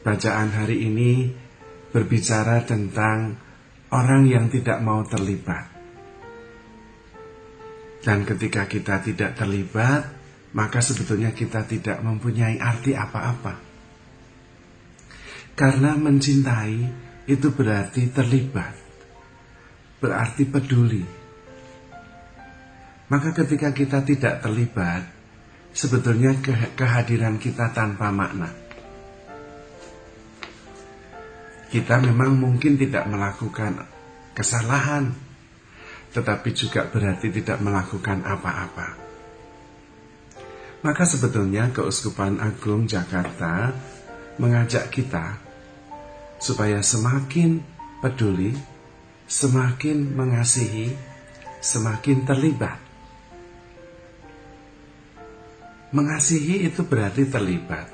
Bacaan hari ini berbicara tentang orang yang tidak mau terlibat. Dan ketika kita tidak terlibat, maka sebetulnya kita tidak mempunyai arti apa-apa. Karena mencintai itu berarti terlibat, berarti peduli. Maka ketika kita tidak terlibat, sebetulnya kehadiran kita tanpa makna. Kita memang mungkin tidak melakukan kesalahan, tetapi juga berarti tidak melakukan apa-apa. Maka sebetulnya Keuskupan Agung Jakarta mengajak kita supaya semakin peduli, semakin mengasihi, semakin terlibat. Mengasihi itu berarti terlibat.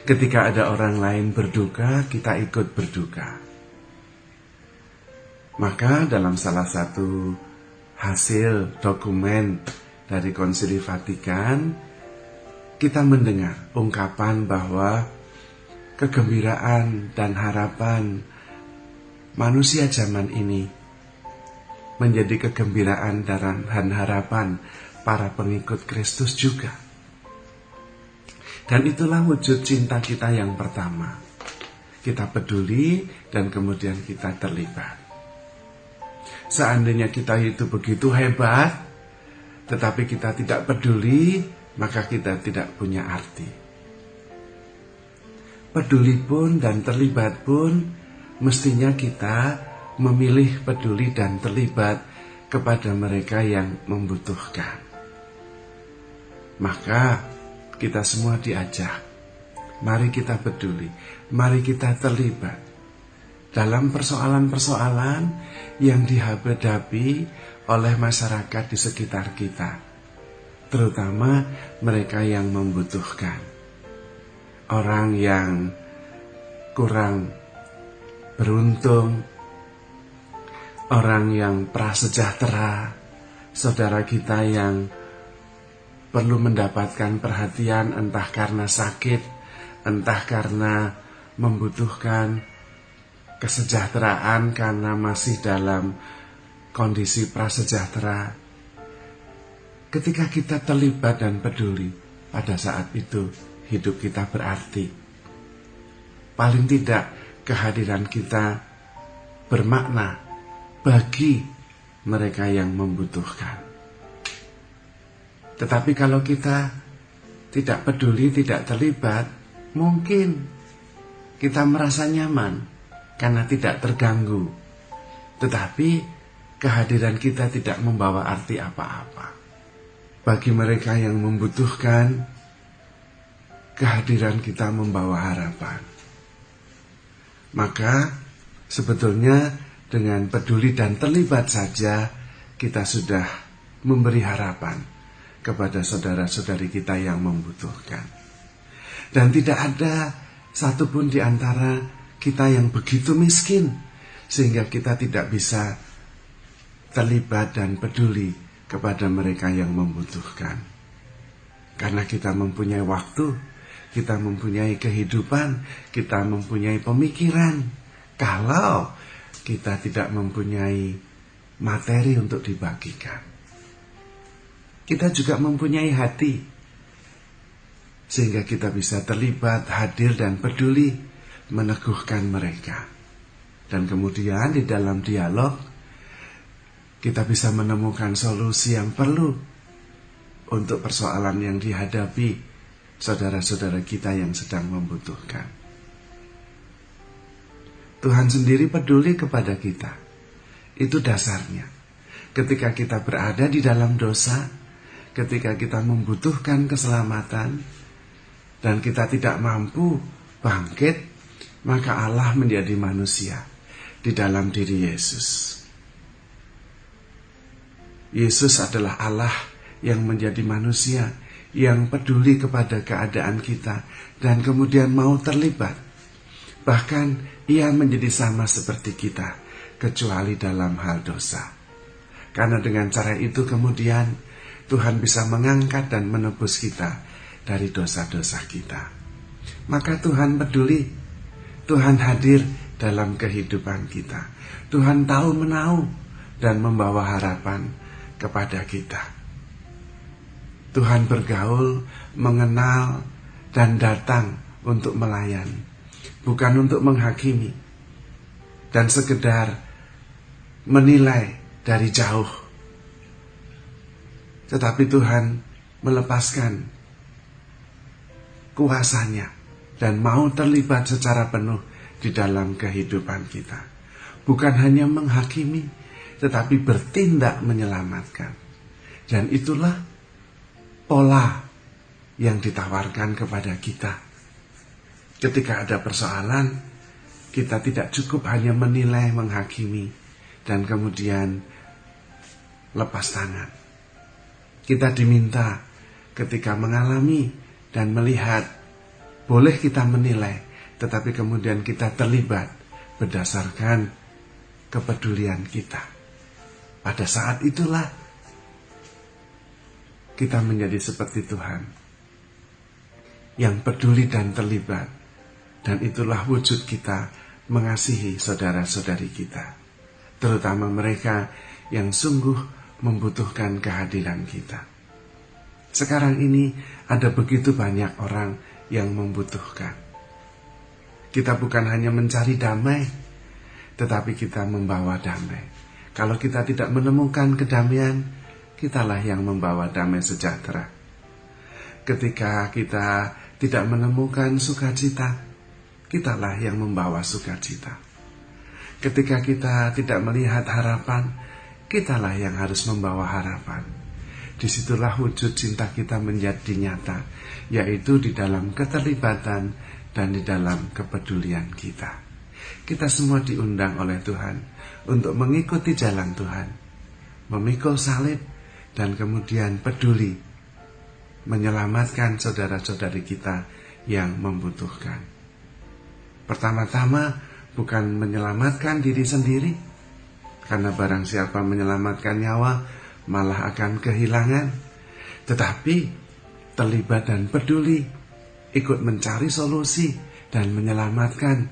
Ketika ada orang lain berduka, kita ikut berduka. Maka dalam salah satu hasil dokumen dari Konsili Vatikan, kita mendengar ungkapan bahwa kegembiraan dan harapan manusia zaman ini menjadi kegembiraan dan harapan para pengikut Kristus juga. Dan itulah wujud cinta kita yang pertama. Kita peduli dan kemudian kita terlibat. Seandainya kita itu begitu hebat, tetapi kita tidak peduli, maka kita tidak punya arti. Peduli pun dan terlibat pun, mestinya kita memilih peduli dan terlibat kepada mereka yang membutuhkan. Maka kita semua diajak, mari kita peduli, mari kita terlibat dalam persoalan-persoalan yang dihadapi oleh masyarakat di sekitar kita, terutama mereka yang membutuhkan, orang yang kurang beruntung, orang yang prasejahtera, saudara kita yang perlu mendapatkan perhatian entah karena sakit, entah karena membutuhkan kesejahteraan karena masih dalam kondisi prasejahtera. Ketika kita terlibat dan peduli, pada saat itu hidup kita berarti. Paling tidak kehadiran kita bermakna bagi mereka yang membutuhkan. Tetapi kalau kita tidak peduli, tidak terlibat, mungkin kita merasa nyaman karena tidak terganggu. Tetapi kehadiran kita tidak membawa arti apa-apa. Bagi mereka yang membutuhkan, kehadiran kita membawa harapan. Maka sebetulnya dengan peduli dan terlibat saja kita sudah memberi harapan kepada saudara-saudari kita yang membutuhkan. Dan tidak ada satupun di antara kita yang begitu miskin sehingga kita tidak bisa terlibat dan peduli kepada mereka yang membutuhkan. Karena kita mempunyai waktu, kita mempunyai kehidupan, kita mempunyai pemikiran. Kalau kita tidak mempunyai materi untuk dibagikan, kita juga mempunyai hati, sehingga kita bisa terlibat, hadir dan peduli, meneguhkan mereka. Dan kemudian di dalam dialog, kita bisa menemukan solusi yang perlu untuk persoalan yang dihadapi saudara-saudara kita yang sedang membutuhkan. Tuhan sendiri peduli kepada kita. Itu dasarnya. Ketika kita berada di dalam dosa, ketika kita membutuhkan keselamatan dan kita tidak mampu bangkit, maka Allah menjadi manusia di dalam diri Yesus. Yesus adalah Allah yang menjadi manusia, yang peduli kepada keadaan kita dan kemudian mau terlibat. Bahkan ia menjadi sama seperti kita, kecuali dalam hal dosa. Karena dengan cara itu kemudian Tuhan bisa mengangkat dan menebus kita dari dosa-dosa kita. maka Tuhan peduli. Tuhan hadir dalam kehidupan kita. Tuhan tahu menahu dan membawa harapan kepada kita. Tuhan bergaul, mengenal, dan datang untuk melayani, bukan untuk menghakimi dan sekedar menilai dari jauh. Tetapi Tuhan melepaskan kuasanya dan mau terlibat secara penuh di dalam kehidupan kita. Bukan hanya menghakimi, tetapi bertindak menyelamatkan. Dan itulah pola yang ditawarkan kepada kita. Ketika ada persoalan, kita tidak cukup hanya menilai, menghakimi, dan kemudian lepas tangan. Kita diminta ketika mengalami dan melihat, boleh kita menilai, tetapi kemudian kita terlibat berdasarkan kepedulian kita. Pada saat itulah kita menjadi seperti Tuhan yang peduli dan terlibat, dan itulah wujud kita mengasihi saudara-saudari kita, terutama mereka yang sungguh membutuhkan kehadiran kita. Sekarang ini ada begitu banyak orang yang membutuhkan. Kita bukan hanya mencari damai, tetapi kita membawa damai. Kalau kita tidak menemukan kedamaian, kitalah yang membawa damai sejahtera. Ketika kita tidak menemukan sukacita, kitalah yang membawa sukacita. Ketika kita tidak melihat harapan, kitalah yang harus membawa harapan. Disitulah wujud cinta kita menjadi nyata, yaitu di dalam keterlibatan dan di dalam kepedulian kita. Kita semua diundang oleh Tuhan untuk mengikuti jalan Tuhan, memikul salib, dan kemudian peduli menyelamatkan saudara-saudari kita yang membutuhkan. Pertama-tama bukan menyelamatkan diri sendiri, karena barang siapa menyelamatkan nyawa malah akan kehilangan, tetapi terlibat dan peduli, ikut mencari solusi dan menyelamatkan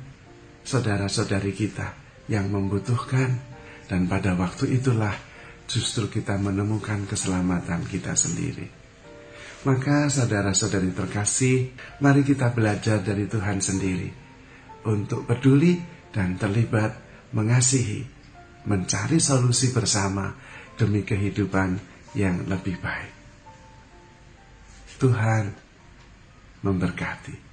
saudara-saudari kita yang membutuhkan, dan pada waktu itulah justru kita menemukan keselamatan kita sendiri. Maka saudara-saudari terkasih, mari kita belajar dari Tuhan sendiri untuk peduli dan terlibat, mengasihi, mencari solusi bersama demi kehidupan yang lebih baik. Tuhan memberkati.